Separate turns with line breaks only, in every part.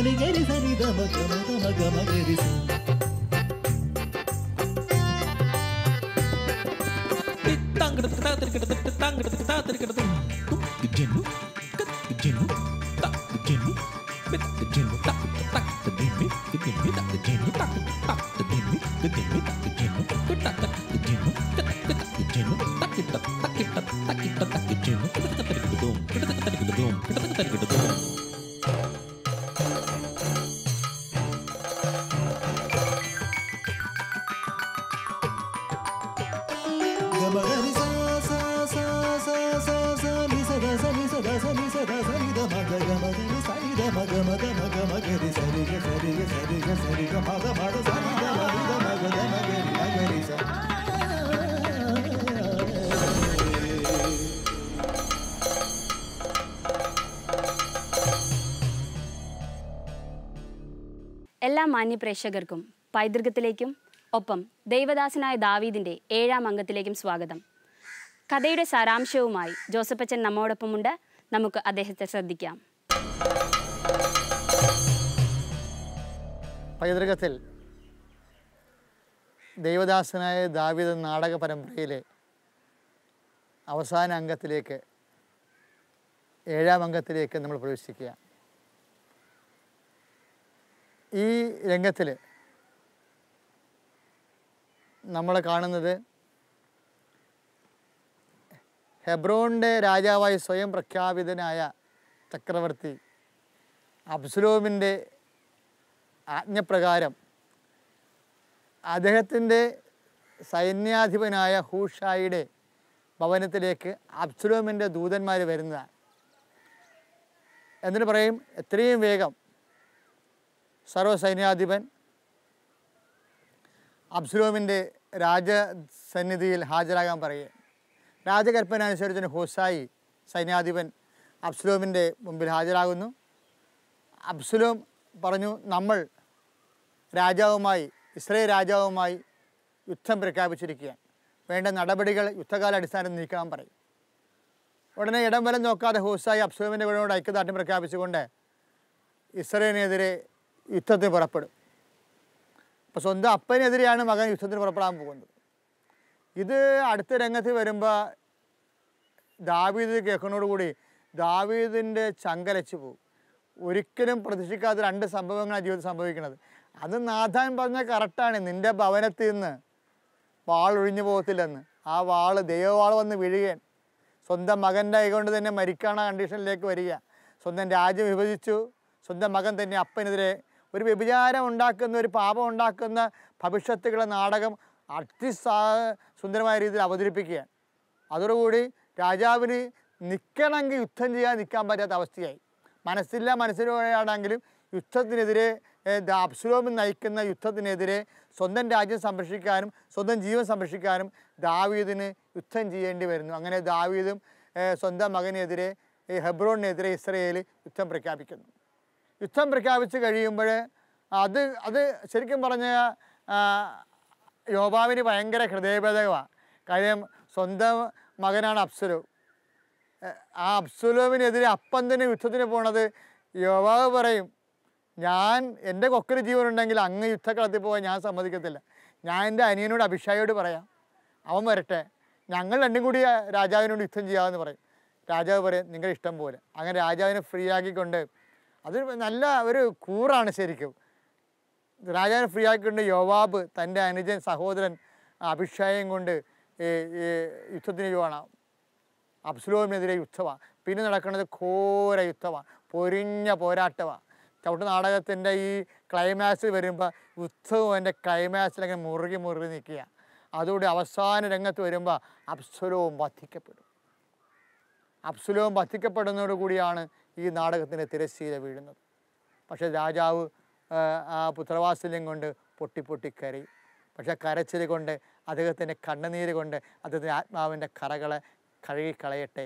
ni ga ri sa ni da ma ga ga ri sa tang ga ta ta ga tang ga ta ta ga ta jinnu jinnu ta jinnu bit jinnu ta ta ta jinnu jinnu ta jinnu ta ta ta jinnu jinnu ta jinnu ta ta ta jinnu ta ta jinnu ta kita ta kita ta kita ta jinnu ta ta ta dum ta ta ta dum ta ta ta dum gamagari sa sa sa sa sa sa ni sa da sa ni sa da sa ni sa da sa ni da ma ga gamagari sa ni da ma ga ma ga ma ga ma ga ri sa ri ga sa ri ga sa ri ga sa ri ga ma ga ma da sa ni da ma ga ma ga ma ga ri sa
എല്ലാ മാന്യ പ്രേക്ഷകർക്കും പൈതൃകത്തിലേക്കും ഒപ്പം ദൈവദാസനായ ദാവീദിൻ്റെ 7-ാം അംഗത്തിലേക്കും സ്വാഗതം. കഥയുടെ സാരാംശവുമായി ജോസഫച്ചൻ നമ്മോടൊപ്പമുണ്ട്. നമുക്ക് അദ്ദേഹത്തെ ശ്രദ്ധിക്കാം.
പൈതൃകത്തിൽ ദൈവദാസനായ ദാവീദ് നാടക പരമ്പരയിലെ അവസാന അംഗത്തിലേക്ക് 7-ാം അംഗത്തിലേക്ക് നമ്മൾ പ്രവേശിക്കുക. ഈ രംഗത്തിൽ നമ്മൾ കാണുന്നത് ഹെബ്രോണിൻ്റെ രാജാവായി സ്വയം പ്രഖ്യാപിതനായ ചക്രവർത്തി അബ്സലോമിൻ്റെ ആജ്ഞപ്രകാരം അദ്ദേഹത്തിൻ്റെ സൈന്യാധിപനായ ഹൂഷായിയുടെ ഭവനത്തിലേക്ക് അബ്സലോമിൻ്റെ ദൂതന്മാർ വരുന്നതാണ്. എന്നിട്ട് പറയും, എത്രയും വേഗം സർവ്വസൈന്യാധിപൻ അബ്സലോമിൻ്റെ രാജസന്നിധിയിൽ ഹാജരാകാൻ പറയുക. രാജകൽപ്പന അനുസരിച്ച് ഹൂഷായി സൈന്യാധിപൻ അബ്സലോമിൻ്റെ മുമ്പിൽ ഹാജരാകുന്നു. അബ്സലോം പറഞ്ഞു, നമ്മൾ രാജാവുമായി ഇസ്രായേൽ രാജാവുമായി യുദ്ധം പ്രഖ്യാപിച്ചിരിക്കുകയാണ്, വേണ്ട നടപടികൾ യുദ്ധകാലാടിസ്ഥാനത്തിൽ നീക്കാൻ പറയും. ഉടനെ ഇടം വലം നോക്കാതെ ഹൂഷായി അബ്സലോമിൻ്റെ വീടിനോട് ഐക്യദാർഢ്യം പ്രഖ്യാപിച്ചുകൊണ്ട് ഇസ്രായേലിനെതിരെ യുദ്ധത്തിന് പുറപ്പെടും. അപ്പോൾ സ്വന്തം അപ്പനെതിരെയാണ് മകൻ യുദ്ധത്തിന് പുറപ്പെടാൻ പോകുന്നത്. ഇത് അടുത്ത രംഗത്ത് വരുമ്പോൾ ദാവീദ് കേൾക്കുന്നതോടുകൂടി ദാവീദിൻ്റെ ചങ്കലച്ച് പോകും. ഒരിക്കലും പ്രതീക്ഷിക്കാത്ത 2 സംഭവങ്ങളാണ് ജീവിതത്തിൽ സംഭവിക്കുന്നത്. അത് നാഥാൻ പറഞ്ഞാൽ കറക്റ്റാണ്. നിൻ്റെ ഭവനത്തിൽ നിന്ന് വാൾ ഒഴിഞ്ഞു പോകത്തില്ലെന്ന്. ആ വാൾ ദൈവവാൾ വന്ന് വീഴുകയാണ്. സ്വന്തം മകൻ്റെ കൈകൊണ്ട് തന്നെ മരിക്കാണ കണ്ടീഷനിലേക്ക് വരിക. സ്വന്തം രാജ്യം വിഭജിച്ചു. സ്വന്തം മകൻ തന്നെ അപ്പനെതിരെ ഒരു വ്യഭിചാരം ഉണ്ടാക്കുന്ന, ഒരു പാപം ഉണ്ടാക്കുന്ന ഭവിഷ്യത്തുകളുടെ നാടകം സുന്ദരമായ രീതിയിൽ അവതരിപ്പിക്കുകയാണ്. അതോടുകൂടി രാജാവിന് നിൽക്കണമെങ്കിൽ യുദ്ധം ചെയ്യാൻ നിൽക്കാൻ പറ്റാത്ത അവസ്ഥയായി. മനസ്സിലൂടെയാണെങ്കിലും യുദ്ധത്തിനെതിരെ അബ്സലോമിൽ നയിക്കുന്ന യുദ്ധത്തിനെതിരെ സ്വന്തം രാജ്യം സംരക്ഷിക്കാനും സ്വന്തം ജീവൻ സംരക്ഷിക്കാനും ദാവീദിന് യുദ്ധം ചെയ്യേണ്ടി വരുന്നു. അങ്ങനെ ദാവീദും സ്വന്തം മകനെതിരെ ഹെബ്രോണിനെതിരെ ഇസ്രായേൽ യുദ്ധം പ്രഖ്യാപിക്കുന്നു. യുദ്ധം പ്രഖ്യാപിച്ച് കഴിയുമ്പോൾ അത് ശരിക്കും പറഞ്ഞ യോബാവിന് ഭയങ്കര ഹൃദയഭേദകമാണ്. കാര്യം സ്വന്തം മകനാണ് അബ്സലോം. ആ അബ്സലോമിനെതിരെ അപ്പം തന്നെ യുദ്ധത്തിന് പോണത് യോബാവ് പറയും, ഞാൻ എൻ്റെ കൊക്കര് ജീവനുണ്ടെങ്കിൽ അങ്ങ് യുദ്ധക്കളത്തിൽ പോകാൻ ഞാൻ സമ്മതിക്കത്തില്ല. ഞാൻ എൻ്റെ അനിയനോട് അഭിഷായോട് പറയാം, അവൻ വരട്ടെ, ഞങ്ങൾ രണ്ടും കൂടി രാജാവിനോട് യുദ്ധം ചെയ്യാമെന്ന് പറയും. രാജാവ് പറയും, നിങ്ങളുടെ ഇഷ്ടം പോലെ. അങ്ങനെ രാജാവിനെ ഫ്രീ ആക്കിക്കൊണ്ട്, അത് നല്ല ഒരു കൂറാണ് ശരിക്കും. രാജാവിനെ ഫ്രീ ആക്കിക്കൊണ്ട് യോവാബ് തൻ്റെ അനുജൻ സഹോദരൻ അഭിഷായം കൊണ്ട് യുദ്ധത്തിന് പോവാണ്. അബ്സലോമിനെതിരെ യുദ്ധമാണ്. പിന്നെ നടക്കുന്നത് ഘോര യുദ്ധമാണ്, പൊരിഞ്ഞ പോരാട്ടമാണ്. ചവിട്ട് നാടകത്തിൻ്റെ ഈ ക്ലൈമാക്സിൽ വരുമ്പോൾ യുദ്ധവും എൻ്റെ ക്ലൈമാക്സിലങ്ങനെ മുറുകി നിൽക്കുക. അതോടെ അവസാന രംഗത്ത് വരുമ്പോൾ അബ്സലോം വധിക്കപ്പെടും. അബ്സലോം വധിക്കപ്പെടുന്നതോടുകൂടിയാണ് ഈ നാടകത്തിൻ്റെ തിരശ്ശീല വീഴുന്നത്. പക്ഷേ രാജാവ് ആ പുത്രവാത്സല്യം കൊണ്ട് പൊട്ടിക്കരയും. പക്ഷേ കരച്ചിൽ കൊണ്ട്, അദ്ദേഹത്തിൻ്റെ കണ്ണുനീര് കൊണ്ട് അദ്ദേഹത്തിൻ്റെ ആത്മാവിൻ്റെ കറകളെ കഴുകിക്കളയട്ടെ.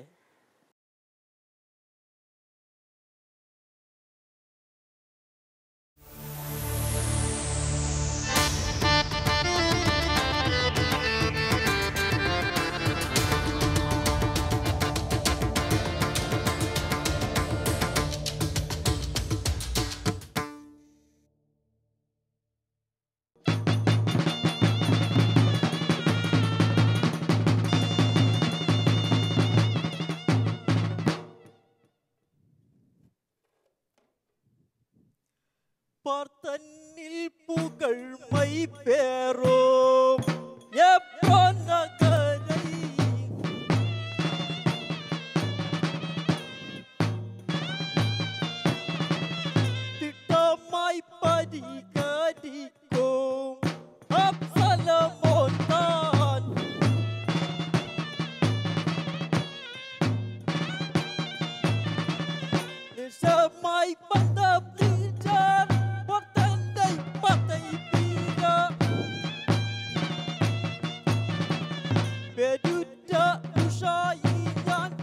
பார்த்தன்னில் புகழ் மை பேரோம் எப்போ நகரை திட்டமாய் பரிகரிக்கும் அப்சலமோன் தான் நிசமாய் பந்த பிடிச்சார் பொத்தந்தை பத்தை பீர பெருட்ட உஷாயியான்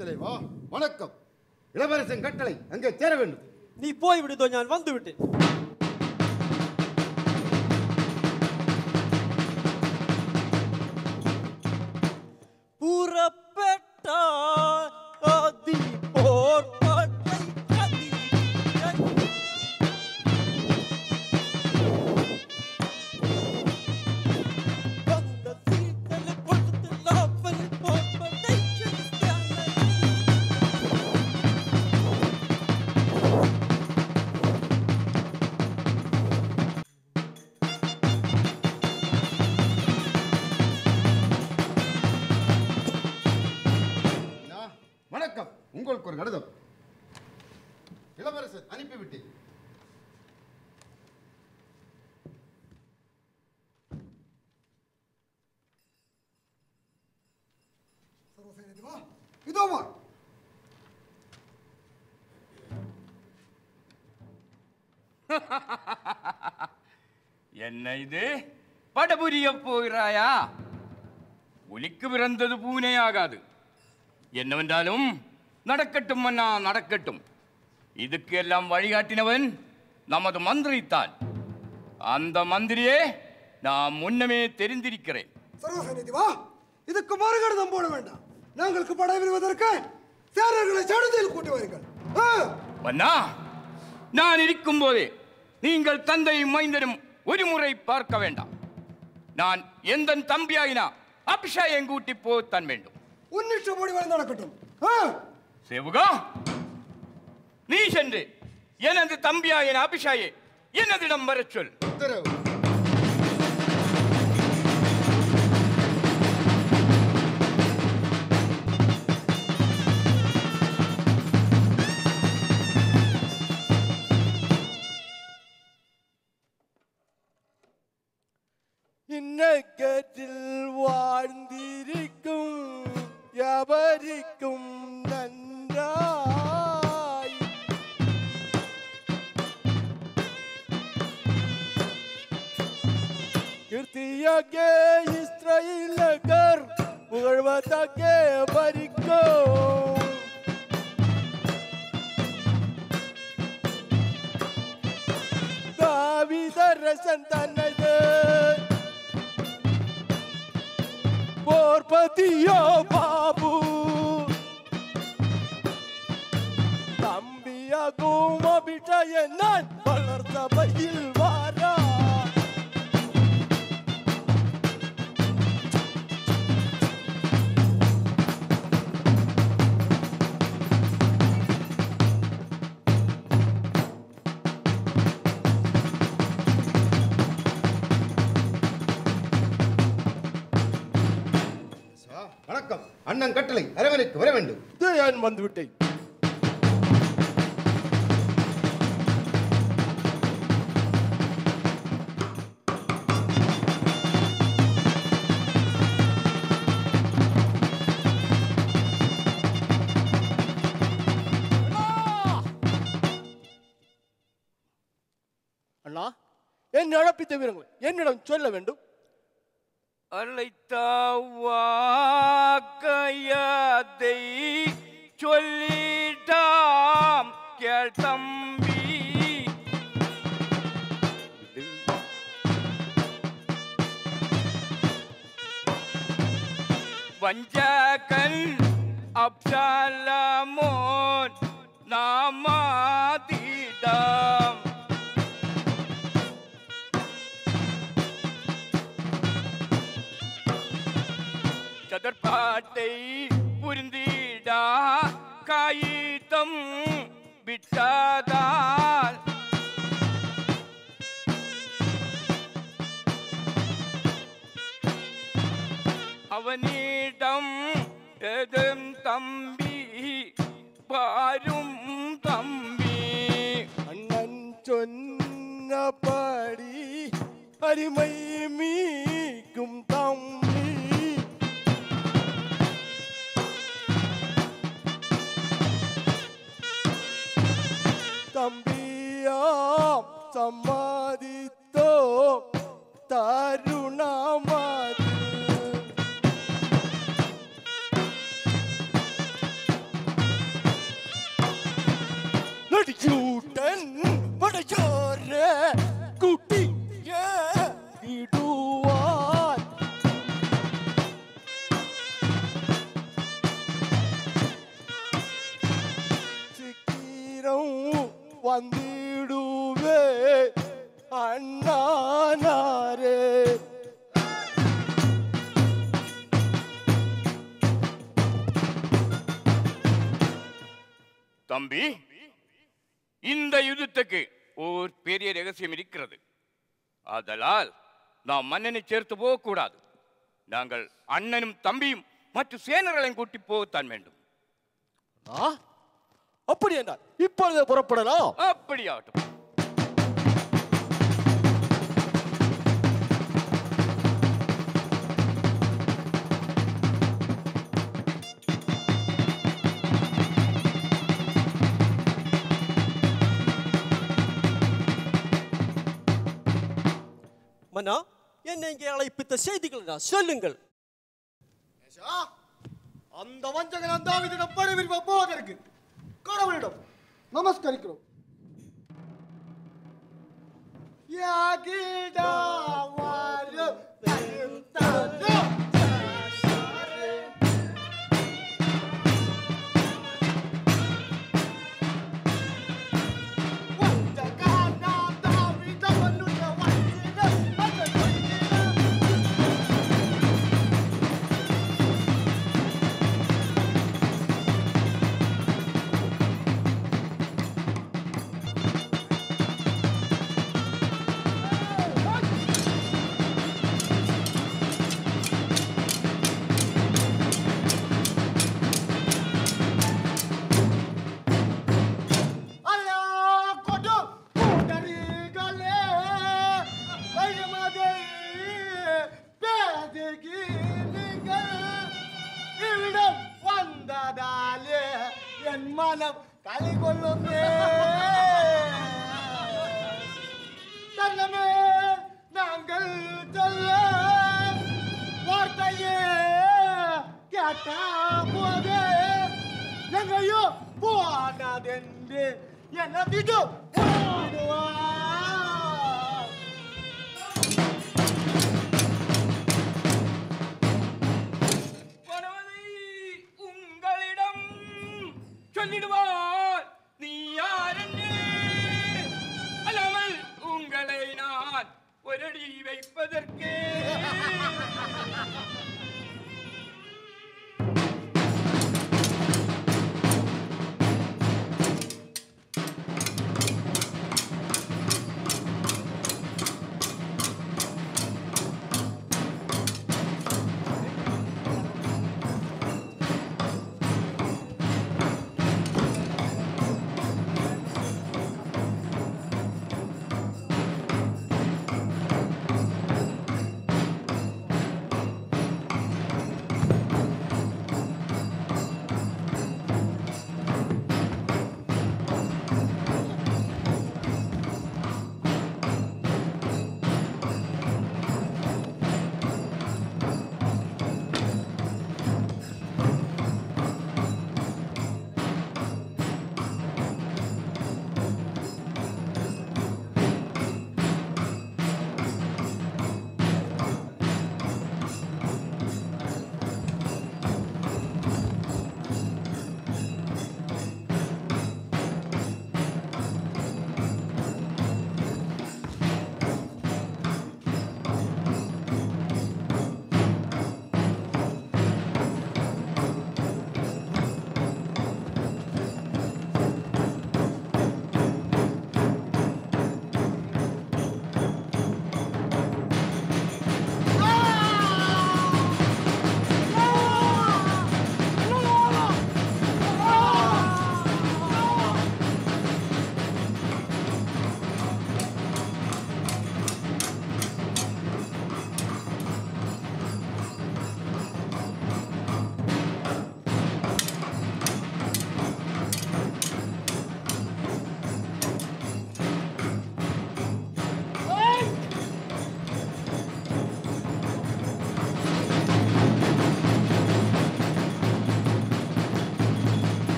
தலைவா வணக்கம். இளவரசன் கட்டளை அங்கே சேர வேண்டும்.
நீ போய் விடுதோ, நான் வந்து விட்டேன். புறப்பட்டா அதி போர் பட்டை அதி வந்த சீத்தலை பொழுது லாபல் போர் பட்டை
வணக்கம். உங்களுக்கு ஒரு கடிதம். இளவரசர் அனுப்பிவிட்டேன். இதோ வா.
என்ன இது? படபுரிய போகிறாயா? ஒலிக்கு பிறந்தது பூனையாகாது. என்னவென்றாலும் நடக்கட்டும் அண்ணா, நடக்கட்டும். இதுக்கு எல்லாம் வழிகாட்டினவன் நமது மந்திரித்தான். அந்த மந்திரியே நான் முன்னமே தெரிந்திருக்கிறேன்.
சர்வசேனிதிவா, இதுக்கு மறுகடிதம் போட வேண்டாம். நாங்களுக்கு படை விடுவதற்கு சேரர்களை சடுதியில் கூட்டி வருங்கள்.
அண்ணா, நான் இருக்கும் போதே நீங்கள் தந்தையும் மைந்தனும் ஒரு முறை பார்க்க வேண்டாம். நான் எந்த தம்பியாயினா அபிஷேகம் கூட்டி போத்தான் வேண்டும்.
உன்னிஷ்டப்படி வந்து நடக்கட்டும்.
சேவுகா, நீ சென்று எனது தம்பியாயின் அபிஷாயை என்னதிடம் வரச் சொல்.
உத்தரவு.
இந்நகரில் வாழ்ந்திருக்கும் எவருக்கும் நன்றாய் கீர்த்தியாகே இஸ்ரவேலர் புகழ்வதாகே பரிக்கும் தாவீதரசன் தனது போர்பதியோ பாபு தம்பியாகும் அபிஷேக நான் வளர்த்த பயில் வாரா
வணக்கம். அண்ணன் கட்டளை அரவணைக்கு வர வேண்டும்.
நான் வந்துவிட்டேன். அண்ணா, என் அழைப்பித்த வீரர்கள் என்னிடம் சொல்ல வேண்டும்.
அழைத்தவாக்கையதை சொல்லிட்டாம் கேள் தம்பி. വഞ്ചകൻ അബ്ശലോമോൻ നാമാതീതം ചതുർപ്പാട്ടை புரிந்திடா காயிதம் விட்டாதால் அவனிடம் எதும் தம்பி பாரும் தம்பி
அண்ணன் சொன்னபடி அருமை மீக்கும் தம்பி தம்பியாம் சம்மதித்தோ தருணமாது நடிச்சூட்டன் படைச்சோர குட்டிய விடுவார் சிக்கிரம் வந்திடுவே அண்ணானாரே
தம்பி, இந்த யுத்தத்துக்கு ஒரு பெரிய ரகசியம் இருக்கிறது. ஆதலால் நாம் மன்னனை சேர்த்து போகக்கூடாது. நாங்கள் அண்ணனும் தம்பியும் மற்ற சேனர்களையும் கூட்டி போகத்தான் வேண்டும்.
அப்படி என்றால் இப்பொழுது புறப்படலாம்.
அப்படியாகட்டும்.
மன்னா, என்னை இங்கே அழைப்பித்த செய்திகள் சொல்லுங்கள்.
அந்த வஞ்சகன் தாவீதிடம் படைவிரிவு போவதற்கு கடவுளிடம் நமஸ்கரிக்கிறோம். மனம் கலை கொள்ளுமே தன்னமே நாங்கள் சொல்ல வார்த்தையே கேட்ட போதே எங்கேயோ போனதென்று என்ன விடு
உங்களிடம் சொல்லிடுவார் நீ யாரென்று. அல்லாமல் உங்களை நான் ஒரடி வைப்பதற்கு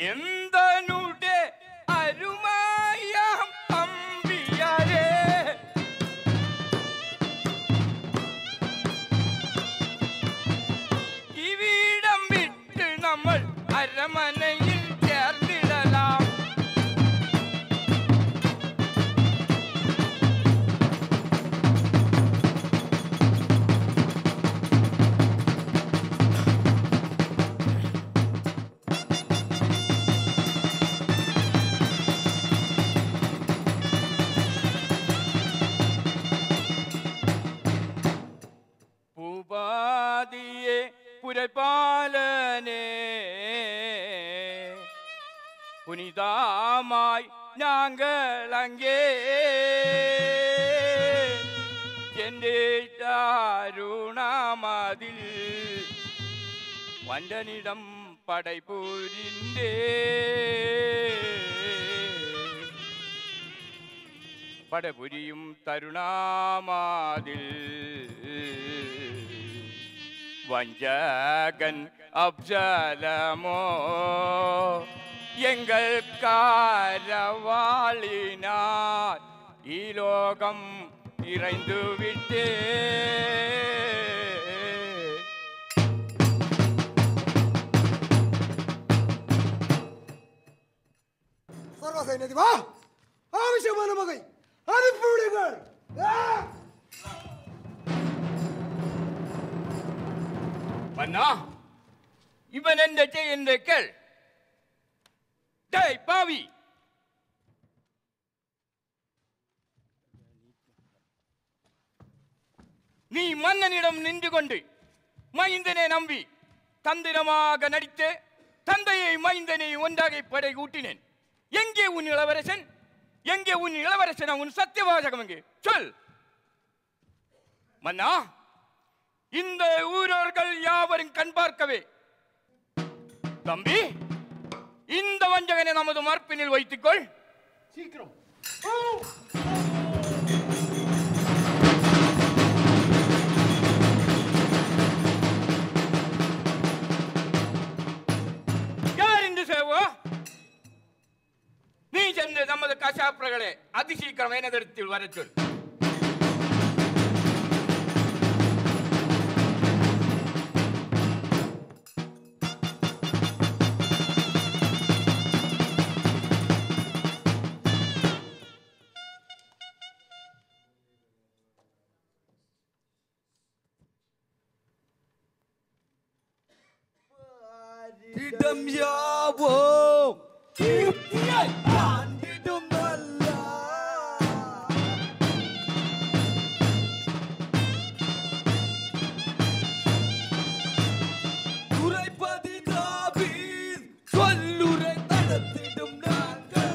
എന്തനുടെ അരുമായ തമ്പിയാരേ ഇവിടം വിട്ട് നമ്മൾ അരമനയിൽ ചേർന്നിടലാം. ഭൂപാതിയെ പുരപാലനെ പുനിതാമായി ഞങ്ങളങ്ങേ എന്റെ ദാരുണമതിൽ വണ്ടനിടം പടൈപൂരിൻ്റെ പടപുരിയും തരുണാമാതിൽ വഞ്ചകൻ അബ്ജലമോ എങ്കൾ കാരവാളിനാൽ ഈ ലോകം ഇറൈന്തു വിട്ടേ.
സർവസൈന്യതി വാ, ആവശ്യമാണ് മകൻ അനുപ്പിടുകൾ.
ഇവൻ എന്റെ ചെയ്യന്റെ കേൾ. പാവി, നീ മന്നനിடம் നിന്നുകൊണ്ട് மைந்தனை நம்பி தந்திரமாக நடித்து தந்தையை மைந்தனை ஒன்றாக படை கூட்டினேன். எங்கே உன் இளவரசன்? எங்கே உன் இளவரசன்? உன் சத்தியவாசகம் எங்கே? சொல் மன்னா. இந்த ஊரோர்கள் யாவரும் கண் பார்க்கவே தம்பி இந்த வஞ்சகனை நமது மார்பினில் வைத்துக்கொள்.
சீக்கிரம்.
யார் இந்த சேவோ? நீ சென்று நமது கசாப்ரகளை அதிசீக்கிரம் எனதிடத்தில் வர சொல்.
ഇടം യാവോം കീർത്തിയായി കാണ്ടിടും നല്ല ഉറൈപ്പതി ദാവീദ് சொல்லுரை நடத்திடும் நாங்கள்.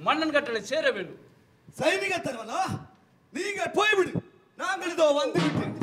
மன்னன் கட்டளை சேர வேண்டும்.
சைனிக தலைவனா, நீங்கள் போய்விடு, நாங்கள் இதோ வந்துவிட்டோம்.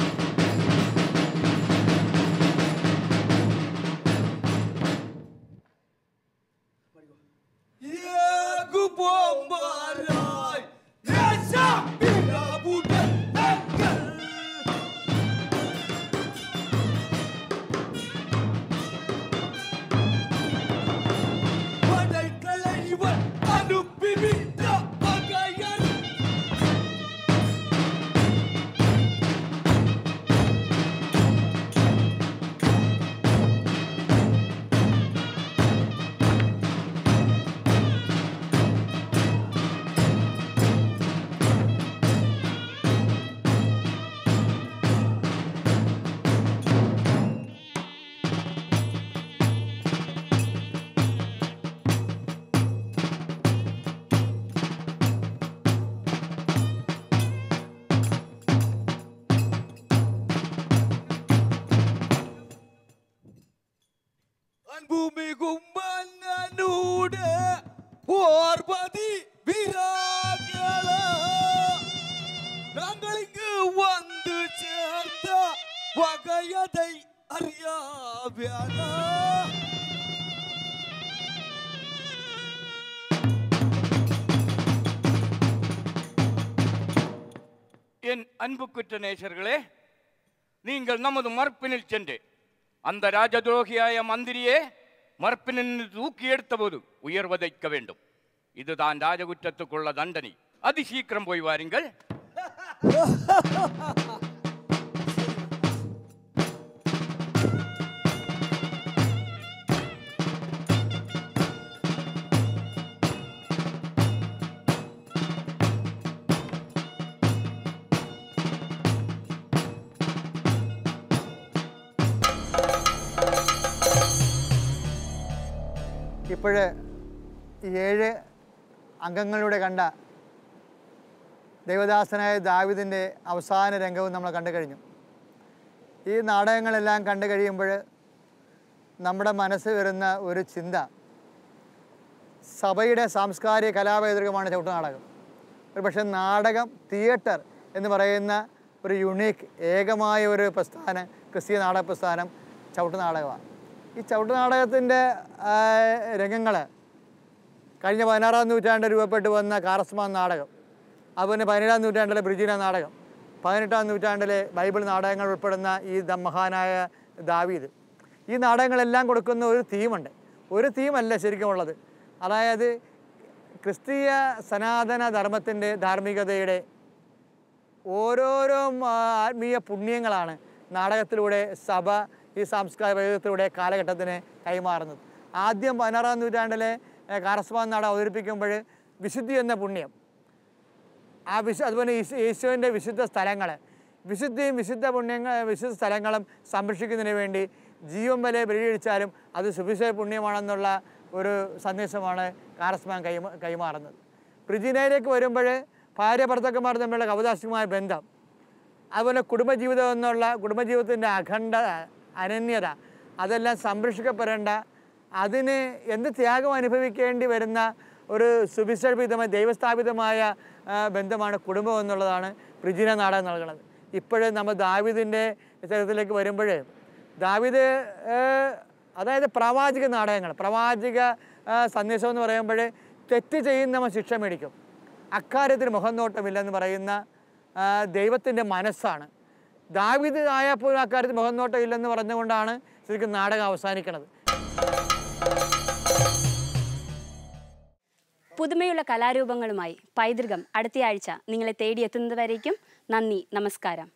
பூமி கும்பனூட போர்பதி வீராகள நாங்கள் இங்கு வந்து சேர்ந்த வகையதை அறியாவியானா.
என் அன்புக்குற்ற நேசர்களே, நீங்கள் நமது மறுப்பினில் சென்று அந்த ராஜதுரோகியாய மந்திரியே மறுப்பினில் தூக்கி எடுத்த போது உயர்வதைக்க வேண்டும். இதுதான் ராஜகுற்றத்துக்குள்ள தண்டனை. அதி சீக்கிரம் போய் வாருங்கள்.
ഇപ്പോൾ 7 അംഗങ്ങളിലൂടെ കണ്ട ദൈവദാസനായ ദാവീദിൻ്റെ അവസാന രംഗവും നമ്മൾ കണ്ടു കഴിഞ്ഞു. ഈ നാടകങ്ങളെല്ലാം കണ്ടു കഴിയുമ്പോൾ നമ്മുടെ മനസ്സ് വരുന്ന ഒരു ചിന്ത, സഭയുടെ സാംസ്കാരിക കലാപൈതൃകമാണ് ചവിട്ടുനാടകം. ഒരു പക്ഷേ നാടകം, തിയേറ്റർ എന്ന് പറയുന്ന ഒരു യുണീക്ക് ഏകമായ ഒരു പ്രസ്ഥാനം, ക്രിസ്തീയ നാടക പ്രസ്ഥാനം ചവിട്ടുനാടകമാണ്. ഈ ചവിട്ടുനാടകത്തിൻ്റെ രംഗങ്ങൾ കഴിഞ്ഞ 16-ാം നൂറ്റാണ്ടിൽ രൂപപ്പെട്ടു വന്ന കാറസ്മാൻ നാടകം, അതുപോലെ 17-ാം നൂറ്റാണ്ടിലെ ബ്രിജീന നാടകം, 18-ാം നൂറ്റാണ്ടിലെ ബൈബിൾ നാടകങ്ങൾ ഉൾപ്പെടുന്ന ഈ മഹാനായ ദാവീദ്, ഈ നാടകങ്ങളെല്ലാം കൊടുക്കുന്ന ഒരു തീമുണ്ട്. ഒരു തീമല്ല ശരിക്കും ഉള്ളത്. അതായത് ക്രിസ്തീയ സനാതന ധർമ്മത്തിൻ്റെ ധാർമ്മികതയുടെ ഓരോരോ ആത്മീയ പുണ്യങ്ങളാണ് നാടകത്തിലൂടെ സഭ ഈ സാംസ്കാരിക വൈവിധ്യത്തിലൂടെ കാലഘട്ടത്തിന് കൈമാറുന്നത്. ആദ്യം 16-ാം നൂറ്റാണ്ടിലെ കാറസ്മാൻ നാടകം അവതരിപ്പിക്കുമ്പോൾ വിശുദ്ധി എന്ന പുണ്യം, അതുപോലെ യേശുവിൻ്റെ വിശുദ്ധ സ്ഥലങ്ങൾ, വിശുദ്ധിയും വിശുദ്ധ സ്ഥലങ്ങളും സംരക്ഷിക്കുന്നതിന് വേണ്ടി ജീവൻ വരെ ബലികഴിച്ചാലും അത് സുവിശേഷ പുണ്യമാണെന്നുള്ള ഒരു സന്ദേശമാണ് കാറസ്മാൻ കൈമാറുന്നത്. പ്രിജീനയിലേക്ക് വരുമ്പോൾ ഭാര്യ ഭർത്താക്കന്മാർ തമ്മിലുള്ള കൗതാശികമായ ബന്ധം, അതുപോലെ കുടുംബജീവിതത്തിൻ്റെ അനന്യത, അതെല്ലാം സംരക്ഷിക്കപ്പെടേണ്ട, അതിന് എന്ത് ത്യാഗം അനുഭവിക്കേണ്ടി വരുന്ന ഒരു സുവിശേഷിതമായ ദൈവസ്ഥാപിതമായ ബന്ധമാണ് കുടുംബം എന്നുള്ളതാണ് പ്രിജീന നാടകം നൽകുന്നത്. ഇപ്പോഴും നമ്മൾ ദാവീദിൻ്റെ ചരിത്രത്തിലേക്ക് വരുമ്പോൾ ദാവീദ്, അതായത് പ്രവാചക നാടകങ്ങൾ, പ്രവാചക സന്ദേശം എന്ന് പറയുമ്പോൾ തെറ്റ് ചെയ്യുന്നവൻ ശിക്ഷ മേടിക്കും, അക്കാര്യത്തിന് മുഖം നോട്ടമില്ലെന്ന് പറയുന്ന ദൈവത്തിൻ്റെ മനസ്സാണ്. ദാവീദ് ആയപ്പോൾ അക്കാര്യത്തിൽ മുഖം നോട്ടം ഇല്ലെന്ന് പറഞ്ഞുകൊണ്ടാണ് ശരിക്കും നാടകം അവസാനിക്കുന്നത്.
പുതുമയുള്ള കലാരൂപങ്ങളുമായി പൈതൃകം അടുത്തയാഴ്ച നിങ്ങളെ തേടിയെത്തുന്നതുവരേക്കും നന്ദി, നമസ്കാരം.